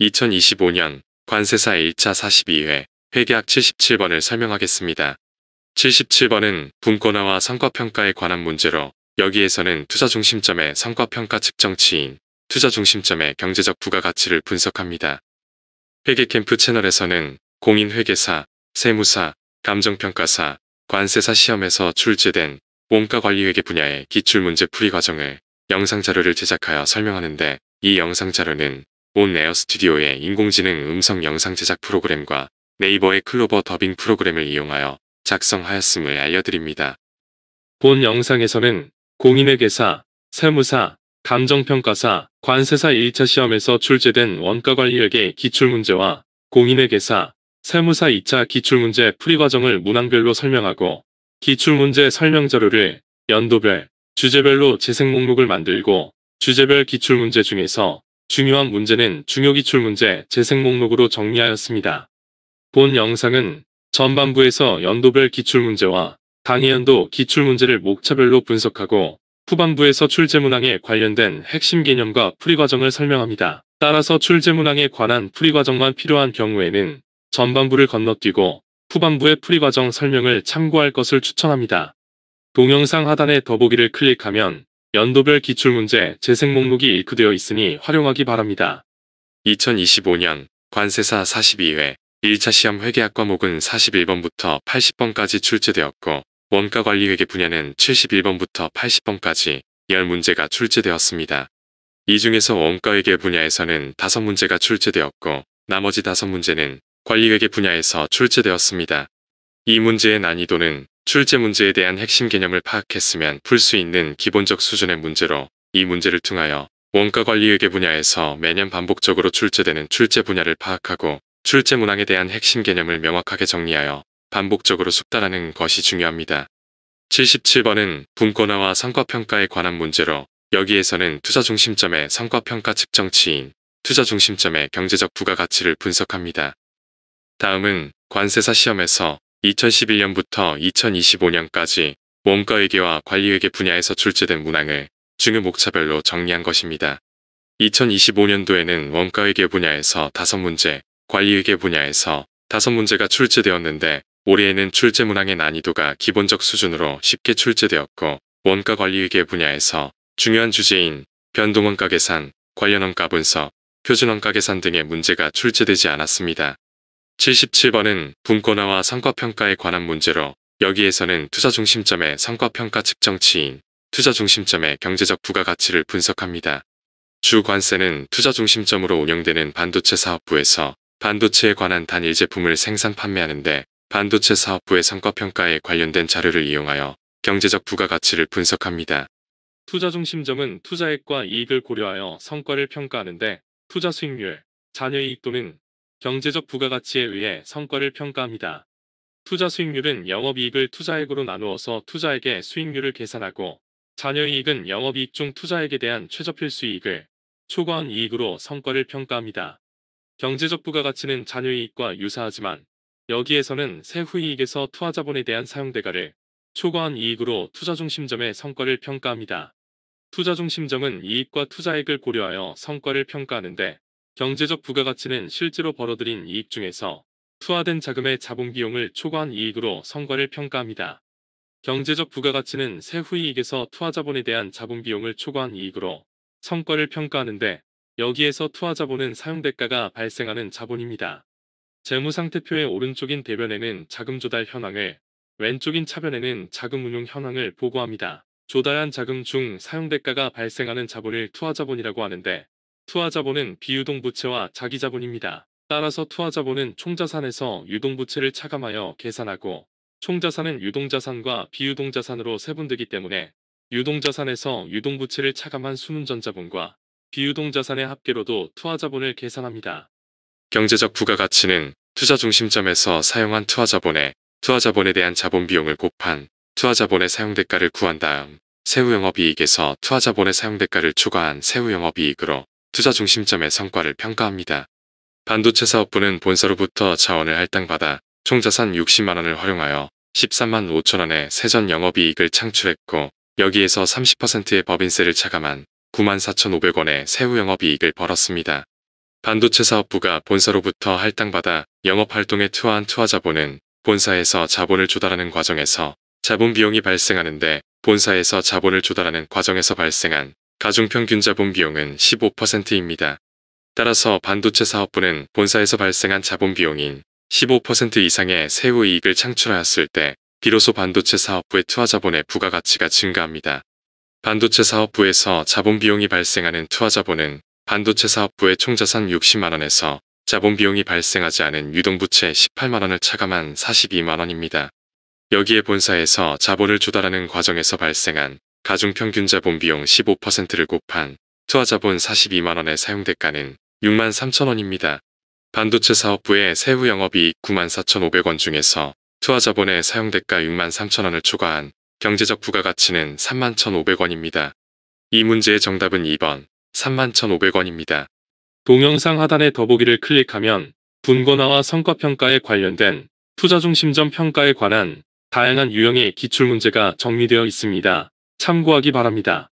2025년 관세사 1차 42회 회계학 77번을 설명하겠습니다. 77번은 분권화와 성과평가에 관한 문제로 여기에서는 투자중심점의 성과평가 측정치인 투자중심점의 경제적 부가가치를 분석합니다. 회계캠프 채널에서는 공인회계사, 세무사, 감정평가사, 관세사 시험에서 출제된 원가관리회계 분야의 기출문제 풀이 과정을 영상자료를 제작하여 설명하는데, 이 영상자료는 온 에어 스튜디오의 인공지능 음성 영상 제작 프로그램과 네이버의 클로버 더빙 프로그램을 이용하여 작성하였음을 알려드립니다. 본 영상에서는 공인회계사, 세무사, 감정평가사, 관세사 1차 시험에서 출제된 원가관리회계 기출문제와 공인회계사, 세무사 2차 기출문제 풀이 과정을 문항별로 설명하고, 기출문제 설명자료를 연도별, 주제별로 재생 목록을 만들고, 주제별 기출문제 중에서 중요한 문제는 중요기출문제 재생 목록으로 정리하였습니다. 본 영상은 전반부에서 연도별 기출문제와 당해연도 기출문제를 목차별로 분석하고, 후반부에서 출제문항에 관련된 핵심 개념과 풀이 과정을 설명합니다. 따라서 출제문항에 관한 풀이 과정만 필요한 경우에는 전반부를 건너뛰고 후반부의 풀이 과정 설명을 참고할 것을 추천합니다. 동영상 하단의 더보기를 클릭하면 연도별 기출문제 재생 목록이 링크되어 있으니 활용하기 바랍니다. 2025년 관세사 42회 1차 시험 회계학 과목은 41번부터 80번까지 출제되었고, 원가관리회계 분야는 71번부터 80번까지 10문제가 출제되었습니다. 이 중에서 원가회계 분야에서는 5문제가 출제되었고, 나머지 5문제는 관리회계 분야에서 출제되었습니다. 이 문제의 난이도는 출제 문제에 대한 핵심 개념을 파악했으면 풀 수 있는 기본적 수준의 문제로, 이 문제를 통하여 원가관리회계 분야에서 매년 반복적으로 출제되는 출제 분야를 파악하고 출제 문항에 대한 핵심 개념을 명확하게 정리하여 반복적으로 숙달하는 것이 중요합니다. 77번은 분권화와 성과평가에 관한 문제로 여기에서는 투자중심점의 성과평가 측정치인 투자중심점의 경제적 부가가치를 분석합니다. 다음은 관세사 시험에서 2011년부터 2025년까지 원가회계와 관리회계 분야에서 출제된 문항을 중요 목차별로 정리한 것입니다. 2025년도에는 원가회계 분야에서 5문제, 관리회계 분야에서 5문제가 출제되었는데, 올해에는 출제 문항의 난이도가 기본적 수준으로 쉽게 출제되었고, 원가관리회계 분야에서 중요한 주제인 변동원가 계산, 관련 원가 분석, 표준 원가 계산 등의 문제가 출제되지 않았습니다. 77번은 분권화와 성과평가에 관한 문제로 여기에서는 투자중심점의 성과평가 측정치인 투자중심점의 경제적 부가가치를 분석합니다. 주 관세는 투자중심점으로 운영되는 반도체 사업부에서 반도체에 관한 단일 제품을 생산 판매하는데, 반도체 사업부의 성과평가에 관련된 자료를 이용하여 경제적 부가가치를 분석합니다. 투자중심점은 투자액과 이익을 고려하여 성과를 평가하는데, 투자 수익률, 잔여이익 또는 경제적 부가가치에 의해 성과를 평가합니다. 투자 수익률은 영업이익을 투자액으로 나누어서 투자액의 수익률을 계산하고, 잔여이익은 영업이익 중 투자액에 대한 최저필수이익을 초과한 이익으로 성과를 평가합니다. 경제적 부가가치는 잔여이익과 유사하지만 여기에서는 세후이익에서 투하자본에 대한 사용대가를 초과한 이익으로 투자중심점의 성과를 평가합니다. 투자중심점은 이익과 투자액을 고려하여 성과를 평가하는데, 경제적 부가가치는 실제로 벌어들인 이익 중에서 투하된 자금의 자본비용을 초과한 이익으로 성과를 평가합니다. 경제적 부가가치는 세후이익에서 투하자본에 대한 자본비용을 초과한 이익으로 성과를 평가하는데, 여기에서 투하자본은 사용대가가 발생하는 자본입니다. 재무상태표의 오른쪽인 대변에는 자금 조달 현황을, 왼쪽인 차변에는 자금 운용 현황을 보고합니다. 조달한 자금 중 사용대가가 발생하는 자본을 투하자본이라고 하는데, 투하자본은 비유동부채와 자기자본입니다. 따라서 투하자본은 총자산에서 유동부채를 차감하여 계산하고, 총자산은 유동자산과 비유동자산으로 세분되기 때문에 유동자산에서 유동부채를 차감한 순운전자본과 비유동자산의 합계로도 투하자본을 계산합니다. 경제적 부가가치는 투자중심점에서 사용한 투하자본에 대한 자본비용을 곱한 투하자본의 사용대가를 구한 다음, 세후영업이익에서 투하자본의 사용대가를 초과한 세후영업이익으로 투자중심점의 성과를 평가합니다. 반도체 사업부는 본사로부터 자원을 할당받아 총자산 60만원을 활용하여 13만 5천원의 세전 영업이익을 창출했고, 여기에서 30%의 법인세를 차감한 94,500원의 세후영업이익을 벌었습니다. 반도체 사업부가 본사로부터 할당받아 영업활동에 투하한 투하자본은 본사에서 자본을 조달하는 과정에서 자본 비용이 발생하는데 본사에서 자본을 조달하는 과정에서 발생한 가중평균 자본 비용은 15%입니다. 따라서 반도체 사업부는 본사에서 발생한 자본 비용인 15% 이상의 세후 이익을 창출하였을 때 비로소 반도체 사업부의 투하자본의 부가가치가 증가합니다. 반도체 사업부에서 자본 비용이 발생하는 투하자본은 반도체 사업부의 총자산 60만원에서 자본 비용이 발생하지 않은 유동부채 18만원을 차감한 42만원입니다. 여기에 본사에서 자본을 조달하는 과정에서 발생한 가중평균 자본 비용 15%를 곱한 투하자본 42만원의 사용대가는 63,000원입니다. 반도체 사업부의 세후 영업이익 94,500원 중에서 투하자본의 사용대가 63,000원을 초과한 경제적 부가가치는 31,500원입니다. 이 문제의 정답은 2번 31,500원입니다. 동영상 하단의 더보기를 클릭하면 분권화와 성과평가에 관련된 투자중심점 평가에 관한 다양한 유형의 기출문제가 정리되어 있습니다. 참고하기 바랍니다.